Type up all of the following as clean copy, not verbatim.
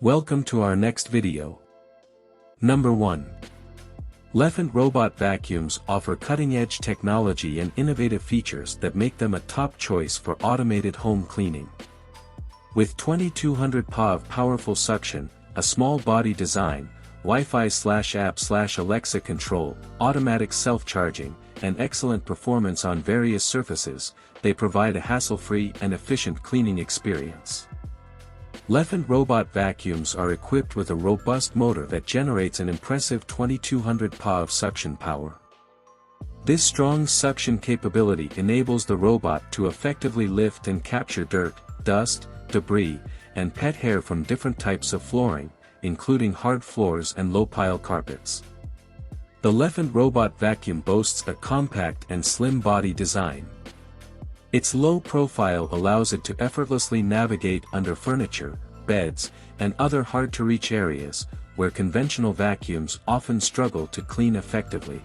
Welcome to our next video. Number 1. Lefant robot vacuums offer cutting-edge technology and innovative features that make them a top choice for automated home cleaning. With 2200 PA of powerful suction, a small body design, Wi-Fi/app/Alexa control, automatic self-charging, and excellent performance on various surfaces, they provide a hassle-free and efficient cleaning experience. Lefant robot vacuums are equipped with a robust motor that generates an impressive 2200 PA of suction power. This strong suction capability enables the robot to effectively lift and capture dirt, dust, debris, and pet hair from different types of flooring, including hard floors and low-pile carpets. The Lefant robot vacuum boasts a compact and slim body design. Its low profile allows it to effortlessly navigate under furniture, beds, and other hard-to-reach areas, where conventional vacuums often struggle to clean effectively.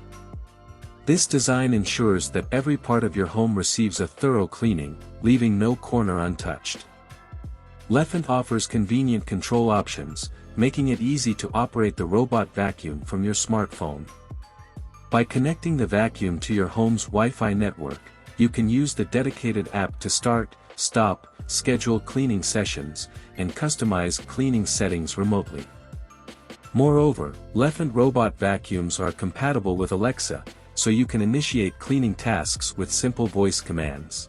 This design ensures that every part of your home receives a thorough cleaning, leaving no corner untouched. Lefant offers convenient control options, making it easy to operate the robot vacuum from your smartphone. By connecting the vacuum to your home's Wi-Fi network, you can use the dedicated app to start, stop, schedule cleaning sessions, and customize cleaning settings remotely. Moreover, Lefant robot vacuums are compatible with Alexa, so you can initiate cleaning tasks with simple voice commands.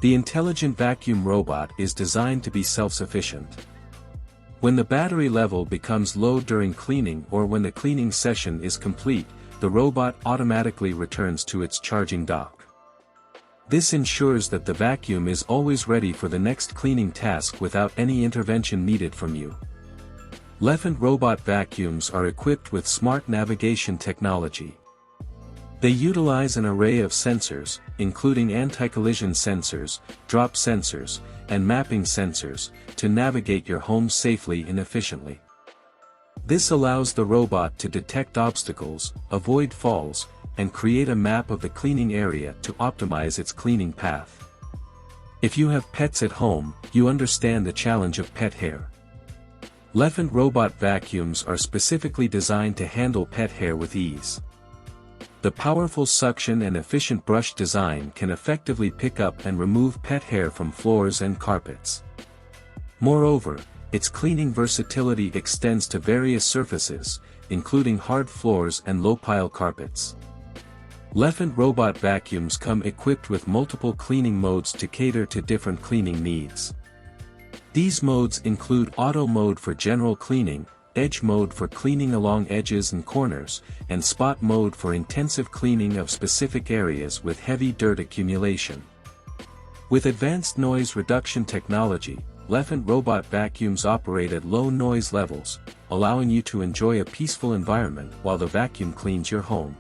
The intelligent vacuum robot is designed to be self-sufficient. When the battery level becomes low during cleaning or when the cleaning session is complete, the robot automatically returns to its charging dock. This ensures that the vacuum is always ready for the next cleaning task without any intervention needed from you. Lefant robot vacuums are equipped with smart navigation technology. They utilize an array of sensors, including anti-collision sensors, drop sensors, and mapping sensors, to navigate your home safely and efficiently. This allows the robot to detect obstacles, avoid falls, and create a map of the cleaning area to optimize its cleaning path. If you have pets at home, you understand the challenge of pet hair. Lefant robot vacuums are specifically designed to handle pet hair with ease. The powerful suction and efficient brush design can effectively pick up and remove pet hair from floors and carpets. Moreover, its cleaning versatility extends to various surfaces, including hard floors and low-pile carpets. Lefant robot vacuums come equipped with multiple cleaning modes to cater to different cleaning needs. These modes include Auto mode for general cleaning, Edge mode for cleaning along edges and corners, and Spot mode for intensive cleaning of specific areas with heavy dirt accumulation. With advanced noise reduction technology, Lefant robot vacuums operate at low noise levels, allowing you to enjoy a peaceful environment while the vacuum cleans your home.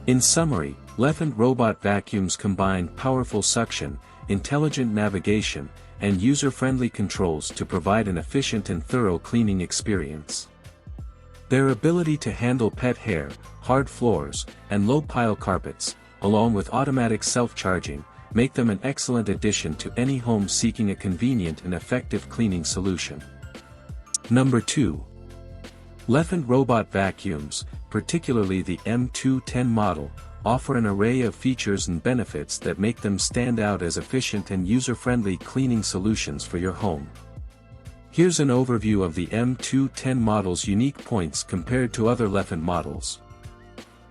In summary, Lefant robot vacuums combine powerful suction, intelligent navigation, and user-friendly controls to provide an efficient and thorough cleaning experience. Their ability to handle pet hair, hard floors, and low-pile carpets, along with automatic self-charging, make them an excellent addition to any home seeking a convenient and effective cleaning solution. Number 2. Lefant robot vacuums, particularly the M210 model, offer an array of features and benefits that make them stand out as efficient and user-friendly cleaning solutions for your home. Here's an overview of the M210 model's unique points compared to other Lefant models.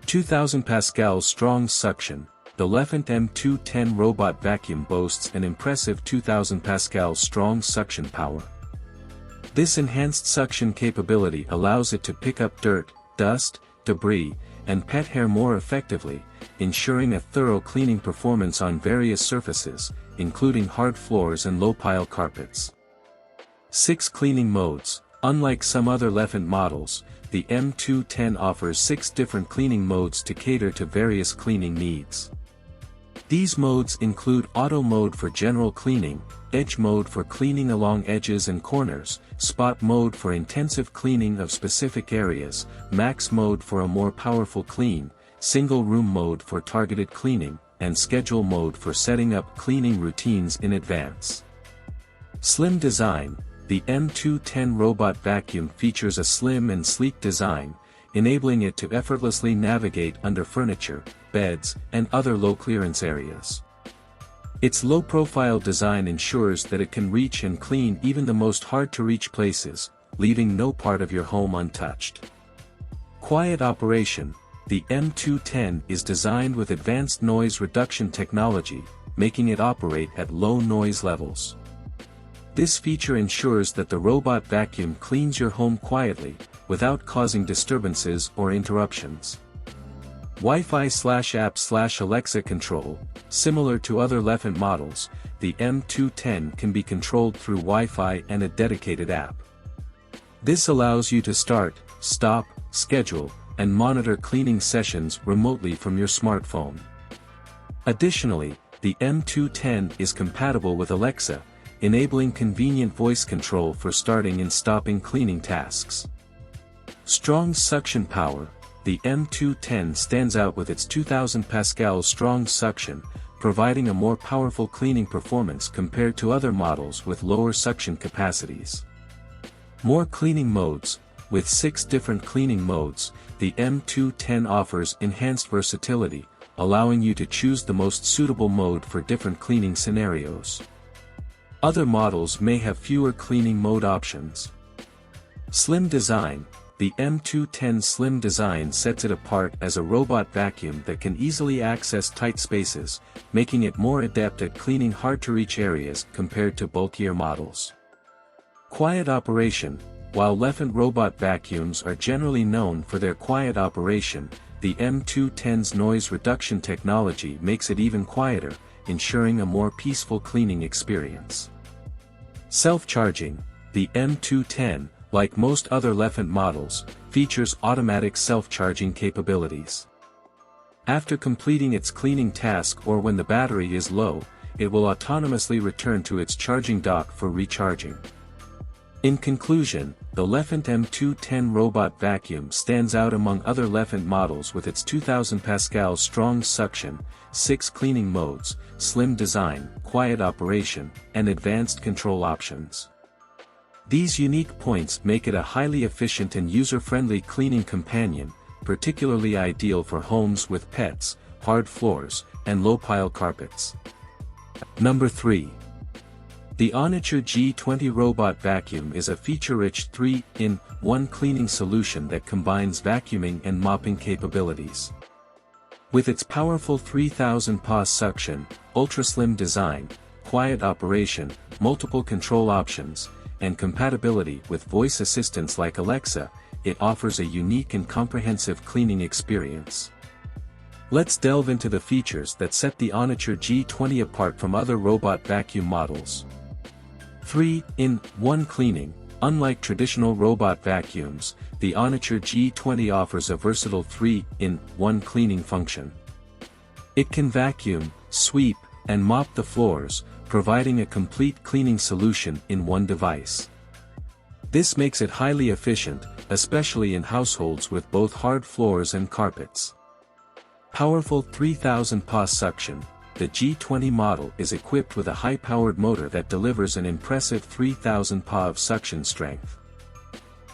2000 pascals strong suction. The Lefant M210 robot vacuum boasts an impressive 2000 pascals strong suction power. This enhanced suction capability allows it to pick up dirt, dust, debris, and pet hair more effectively, ensuring a thorough cleaning performance on various surfaces, including hard floors and low-pile carpets. 6 cleaning modes. Unlike some other Lefant models, the M210 offers 6 different cleaning modes to cater to various cleaning needs. These modes include Auto mode for general cleaning, Edge mode for cleaning along edges and corners, Spot mode for intensive cleaning of specific areas, Max mode for a more powerful clean, Single room mode for targeted cleaning, and Schedule mode for setting up cleaning routines in advance. Slim design. the M210 robot vacuum features a slim and sleek design, enabling it to effortlessly navigate under furniture, beds, and other low-clearance areas. Its low-profile design ensures that it can reach and clean even the most hard-to-reach places, leaving no part of your home untouched. Quiet operation. The M210 is designed with advanced noise reduction technology, making it operate at low noise levels. This feature ensures that the robot vacuum cleans your home quietly, without causing disturbances or interruptions. Wi-Fi/app/Alexa control. Similar to other Lefant models, the M210 can be controlled through Wi-Fi and a dedicated app. This allows you to start, stop, schedule, and monitor cleaning sessions remotely from your smartphone. Additionally, the M210 is compatible with Alexa, enabling convenient voice control for starting and stopping cleaning tasks. Strong suction power. The M210 stands out with its 2000 pascal strong suction, providing a more powerful cleaning performance compared to other models with lower suction capacities. More cleaning modes. With 6 different cleaning modes, the M210 offers enhanced versatility, allowing you to choose the most suitable mode for different cleaning scenarios. Other models may have fewer cleaning mode options. Slim design. The M210 slim design sets it apart as a robot vacuum that can easily access tight spaces, making it more adept at cleaning hard-to-reach areas compared to bulkier models. Quiet operation. While Lefant robot vacuums are generally known for their quiet operation, the M210's noise reduction technology makes it even quieter, ensuring a more peaceful cleaning experience. Self-charging. The M210, like most other Lefant models, features automatic self-charging capabilities. After completing its cleaning task or when the battery is low, it will autonomously return to its charging dock for recharging. In conclusion, the Lefant M210 robot vacuum stands out among other Lefant models with its 2000 pascal strong suction, 6 cleaning modes, slim design, quiet operation, and advanced control options. These unique points make it a highly efficient and user-friendly cleaning companion, particularly ideal for homes with pets, hard floors, and low-pile carpets. Number 3. The HONITURE G20 Robot Vacuum is a feature-rich 3-in-1 cleaning solution that combines vacuuming and mopping capabilities. With its powerful 3000 PA suction, ultra-slim design, quiet operation, multiple control options, and compatibility with voice assistants like Alexa, it offers a unique and comprehensive cleaning experience. Let's delve into the features that set the HONITURE G20 apart from other robot vacuum models. 3-in-1 cleaning. Unlike traditional robot vacuums, the HONITURE G20 offers a versatile 3-in-1 cleaning function. It can vacuum, sweep, and mop the floors, providing a complete cleaning solution in one device. This makes it highly efficient, especially in households with both hard floors and carpets. Powerful 3000 PA suction. The G20 model is equipped with a high-powered motor that delivers an impressive 3000 PA of suction strength.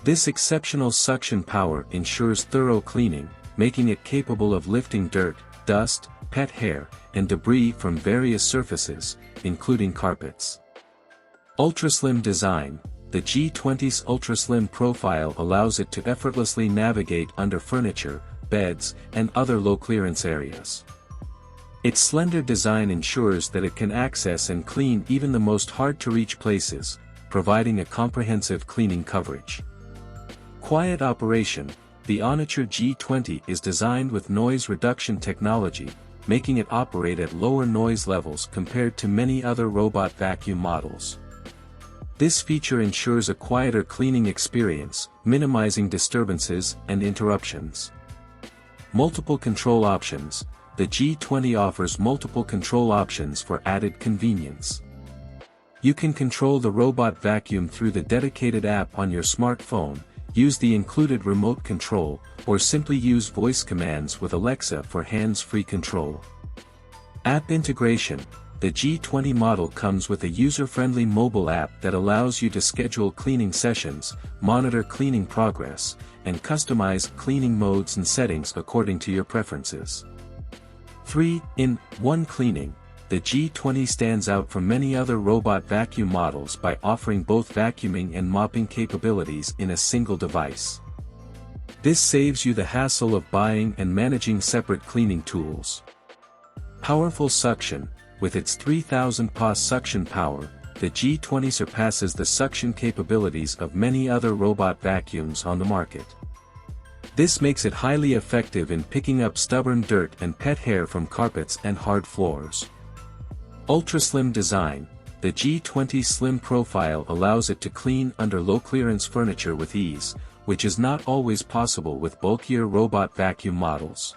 This exceptional suction power ensures thorough cleaning, making it capable of lifting dirt, dust, pet hair, and debris from various surfaces, including carpets. Ultra-slim design. The G20's ultra-slim profile allows it to effortlessly navigate under furniture, beds, and other low-clearance areas. Its slender design ensures that it can access and clean even the most hard-to-reach places, providing a comprehensive cleaning coverage. Quiet operation. The HONITURE G20 is designed with noise reduction technology, making it operate at lower noise levels compared to many other robot vacuum models. This feature ensures a quieter cleaning experience, minimizing disturbances and interruptions. Multiple control options. The G20 offers multiple control options for added convenience. You can control the robot vacuum through the dedicated app on your smartphone, use the included remote control, or simply use voice commands with Alexa for hands-free control. App integration. the G20 model comes with a user-friendly mobile app that allows you to schedule cleaning sessions, monitor cleaning progress, and customize cleaning modes and settings according to your preferences. 3-in-1 cleaning. The G20 stands out from many other robot vacuum models by offering both vacuuming and mopping capabilities in a single device. This saves you the hassle of buying and managing separate cleaning tools. Powerful suction. With its 3000 PA suction power, the G20 surpasses the suction capabilities of many other robot vacuums on the market. This makes it highly effective in picking up stubborn dirt and pet hair from carpets and hard floors. Ultra-slim design. The G20's slim profile allows it to clean under low-clearance furniture with ease, which is not always possible with bulkier robot vacuum models.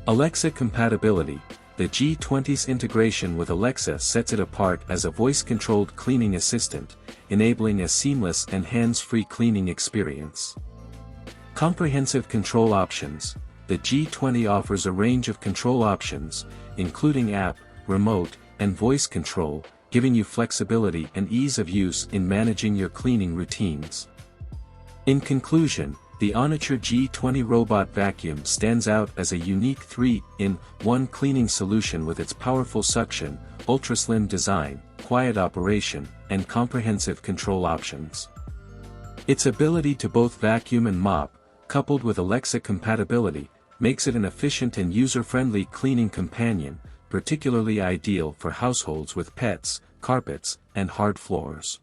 Alexa compatibility. The G20's integration with Alexa sets it apart as a voice-controlled cleaning assistant, enabling a seamless and hands-free cleaning experience. Comprehensive control options. The G20 offers a range of control options, including app, remote, and voice control, giving you flexibility and ease of use in managing your cleaning routines. In conclusion, the HONITURE G20 robot vacuum stands out as a unique 3-in-1 cleaning solution with its powerful suction, ultra-slim design, quiet operation, and comprehensive control options. Its ability to both vacuum and mop, coupled with Alexa compatibility, makes it an efficient and user-friendly cleaning companion, particularly ideal for households with pets, carpets, and hard floors.